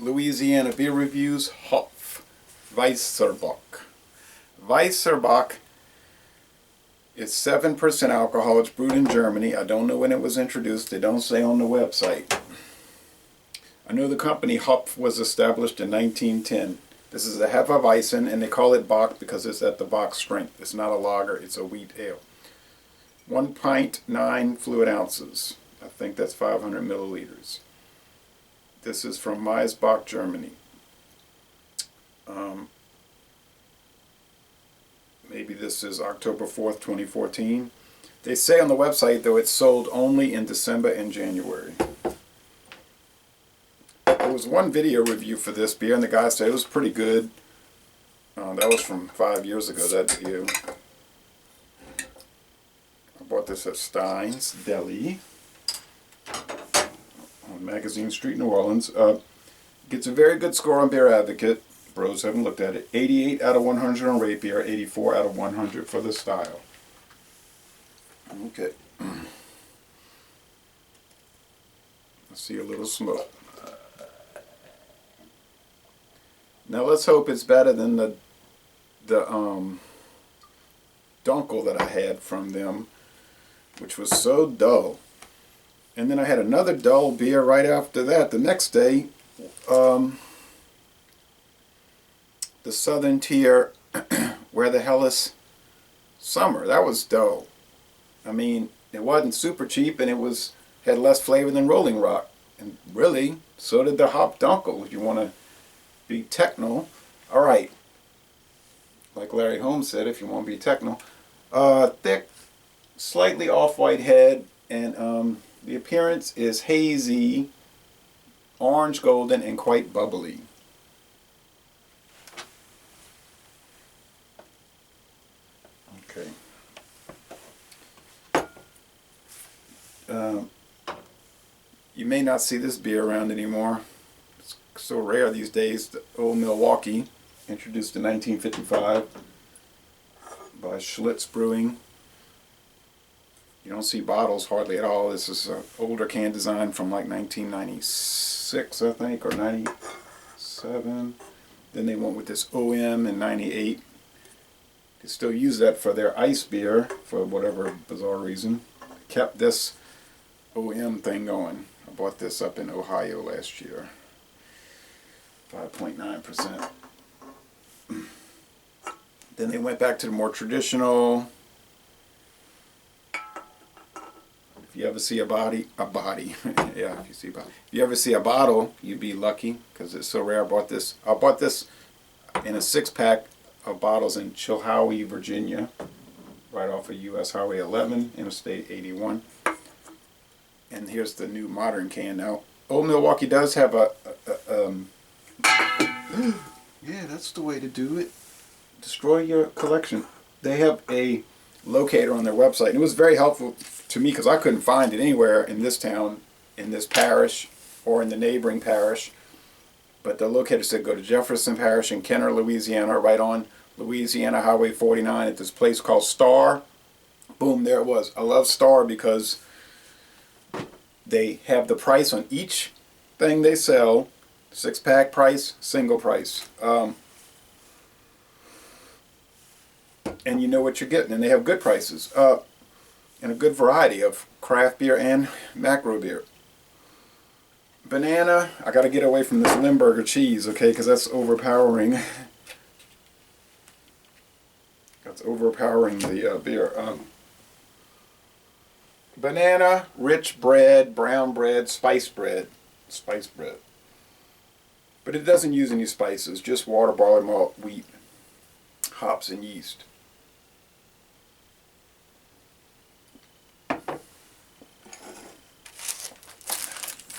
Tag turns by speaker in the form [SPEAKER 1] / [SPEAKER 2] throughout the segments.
[SPEAKER 1] Louisiana beer reviews. Hopf, Weisser Bock. Weisser Bock is 7% alcohol. It's brewed in Germany. I don't know when it was introduced. They don't say on the website. I know the company Hopf was established in 1910. This is a Hefeweizen, and they call it Bock because it's at the Bock strength. It's not a lager, it's a wheat ale. 1 pint, 9 fluid ounces. I think that's 500 milliliters. This is from Bock, Germany. Maybe this is October 4th, 2014. They say on the website, though, it's sold only in December and January. There was one video review for this beer, and the guy said it was pretty good. That was from 5 years ago, that video. I bought this at Stein's Deli on Magazine Street, New Orleans. Gets a very good score on Beer Advocate. Bros haven't looked at it. 88 out of 100 on rate beer, 84 out of 100 for the style. Okay. Let's see a little smoke. Now let's hope it's better than the Dunkel that I had from them, which was so dull. And then I had another dull beer right after that the next day. The Southern Tier, Where the Hell is Summer. That was dull. I mean, it wasn't super cheap, and it had less flavor than Rolling Rock. And really, so did the Hop Dunkel, if you want to be techno. Alright. Like Larry Holmes said, if you want to be techno. Thick, slightly off-white head, and the appearance is hazy, orange golden, and quite bubbly. Okay. You may not see this beer around anymore. It's so rare these days. The Old Milwaukee, introduced in 1955 by Schlitz Brewing. You don't see bottles hardly at all. This is an older can design from like 1996, I think, or 97. Then they went with this OM in 98. They still use that for their ice beer for whatever bizarre reason. Kept this OM thing going. I bought this up in Ohio last year. 5.9%. Then they went back to the more traditional. If you ever see a body, yeah, if you see a body. If you ever see a bottle, you'd be lucky because it's so rare. I bought this in a 6-pack of bottles in Chilhowie, Virginia, right off of US Highway 11, Interstate 81. And here's the new modern can now. Old Milwaukee does have yeah, that's the way to do it. Destroy your collection. They have a locator on their website, and it was very helpful to me because I couldn't find it anywhere in this town, in this parish, or in the neighboring parish. But the locator said go to Jefferson Parish in Kenner, Louisiana, right on Louisiana Highway 49 at this place called Star. Boom, there it was. I love Star because they have the price on each thing they sell. 6-pack price, single price. And you know what you're getting. And they have good prices. And a good variety of craft beer and macro beer. Banana, I got to get away from this Limburger cheese, okay, because that's overpowering. That's overpowering the beer. Banana, rich bread, brown bread, spice bread. Spice bread. But it doesn't use any spices, just water, barley malt, wheat, hops, and yeast.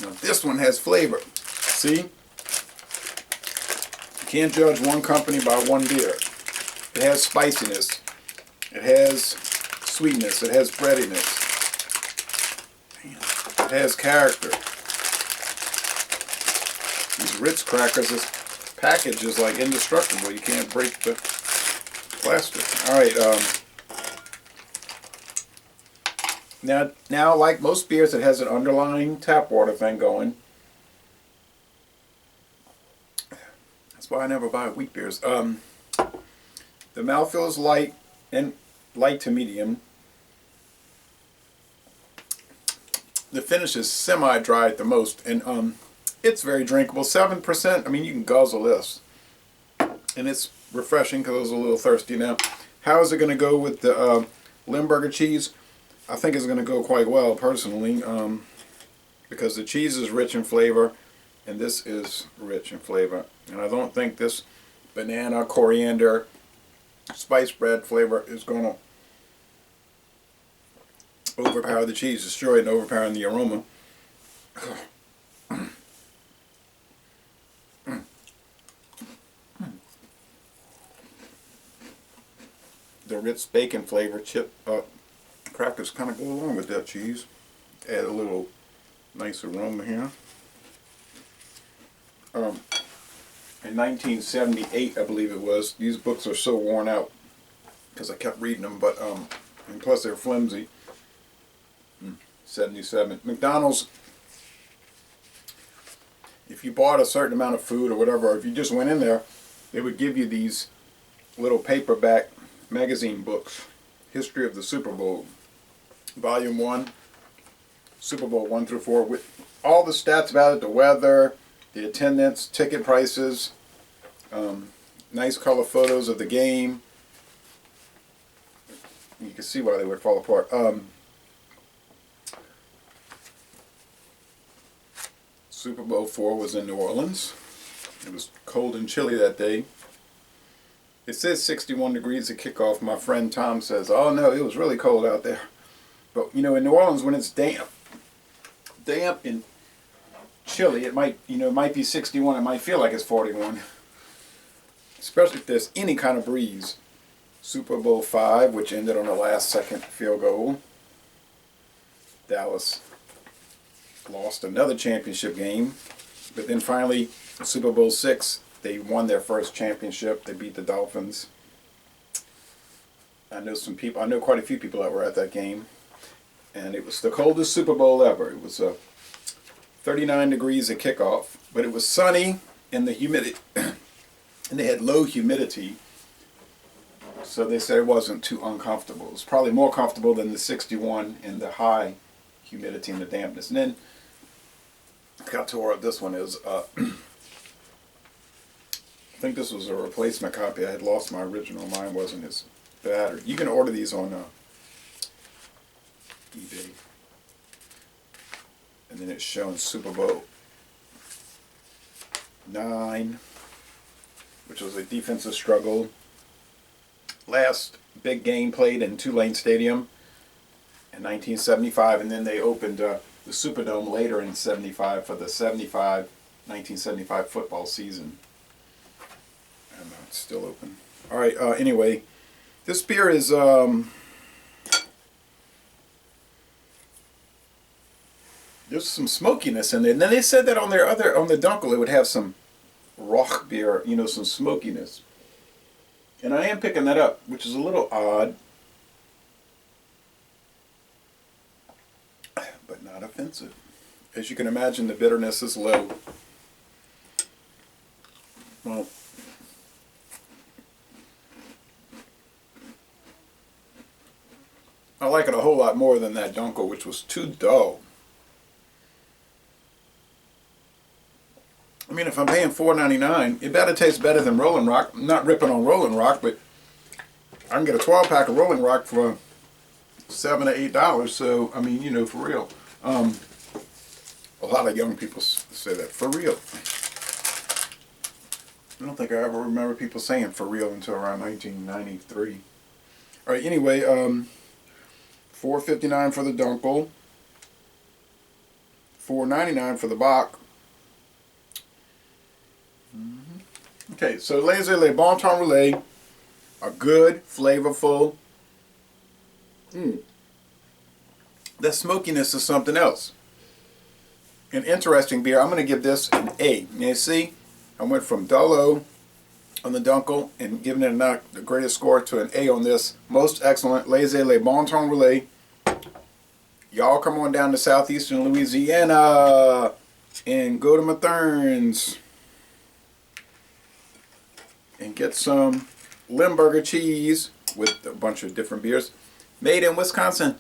[SPEAKER 1] Now this one has flavor. See? You can't judge one company by one beer. It has spiciness. It has sweetness. It has breadiness. It has character. These Ritz crackers, this package is like indestructible. You can't break the plastic. Alright, now, like most beers, it has an underlying tap water thing going. why I never buy wheat beers. The mouthfeel is light and light to medium. The finish is semi-dry at the most, and it's very drinkable. 7%. I mean, you can guzzle this, and it's refreshing because I was a little thirsty now. How is it going to go with the Limburger cheese? I think it's going to go quite well, personally, because the cheese is rich in flavor, and this is rich in flavor. And I don't think this banana, coriander, spice bread flavor is going to overpower the cheese, destroy it, and overpower the aroma. The rich bacon flavor chip crackers kind of go along with that cheese. Add a little nice aroma here. In 1978, I believe it was. These books are so worn out because I kept reading them, but and plus they're flimsy. 77. McDonald's, if you bought a certain amount of food or whatever, or if you just went in there, they would give you these little paperback magazine books. History of the Super Bowl, Volume 1, Super Bowl 1 through 4, with all the stats about it, the weather, the attendance, ticket prices, nice color photos of the game. You can see why they would fall apart. Super Bowl 4 was in New Orleans. It was cold and chilly that day. It says 61 degrees at kickoff. My friend Tom says, oh no, it was really cold out there. But you know, in New Orleans, when it's damp and chilly, it might, it might be 61. It might feel like it's 41. Especially if there's any kind of breeze. Super Bowl 5, which ended on a last-second field goal. Dallas lost another championship game, but then finally, Super Bowl 6, they won their first championship. They beat the Dolphins. I know quite a few people that were at that game, and it was the coldest Super Bowl ever. It was 39 degrees at kickoff, but it was sunny and the humidity, and they had low humidity, so they said it wasn't too uncomfortable. It was probably more comfortable than the 61 and the high humidity and the dampness. And then I got to where this one is. I think this was a replacement copy. I had lost my original. Mine wasn't as bad. You can order these on eBay. And then it's showing Super Bowl 9, which was a defensive struggle. Last big game played in Tulane Stadium in 1975, and then they opened the Superdome later in 75 for the 1975 football season. And it's still open. All right, anyway, this beer is there's some smokiness in there. And then they said that on the Dunkel it would have some Roch beer, some smokiness. And I am picking that up, which is a little odd, but not offensive. As you can imagine, the bitterness is low. Well, I like it a whole lot more than that Dunkel, which was too dull. I mean, if I'm paying $4.99, it better taste better than Rolling Rock. I'm not ripping on Rolling Rock, but I can get a 12-pack of Rolling Rock for $7 or $8. So, I mean, for real. A lot of young people say that, for real. I don't think I ever remember people saying for real until around 1993. All right, anyway, $4.59 for the Dunkel, $4.99 for the Bock. Okay, so Les Bon Temps Roulé are good, flavorful. That smokiness is something else. An interesting beer. I'm going to give this an A. You see, I went from dullo on the Dunkel and giving it the greatest score to an A on this. Most excellent. Les Bon Temps Roulé. Y'all come on down to southeastern Louisiana and go to Matherns. and get some Limburger cheese with a bunch of different beers. Made in Wisconsin.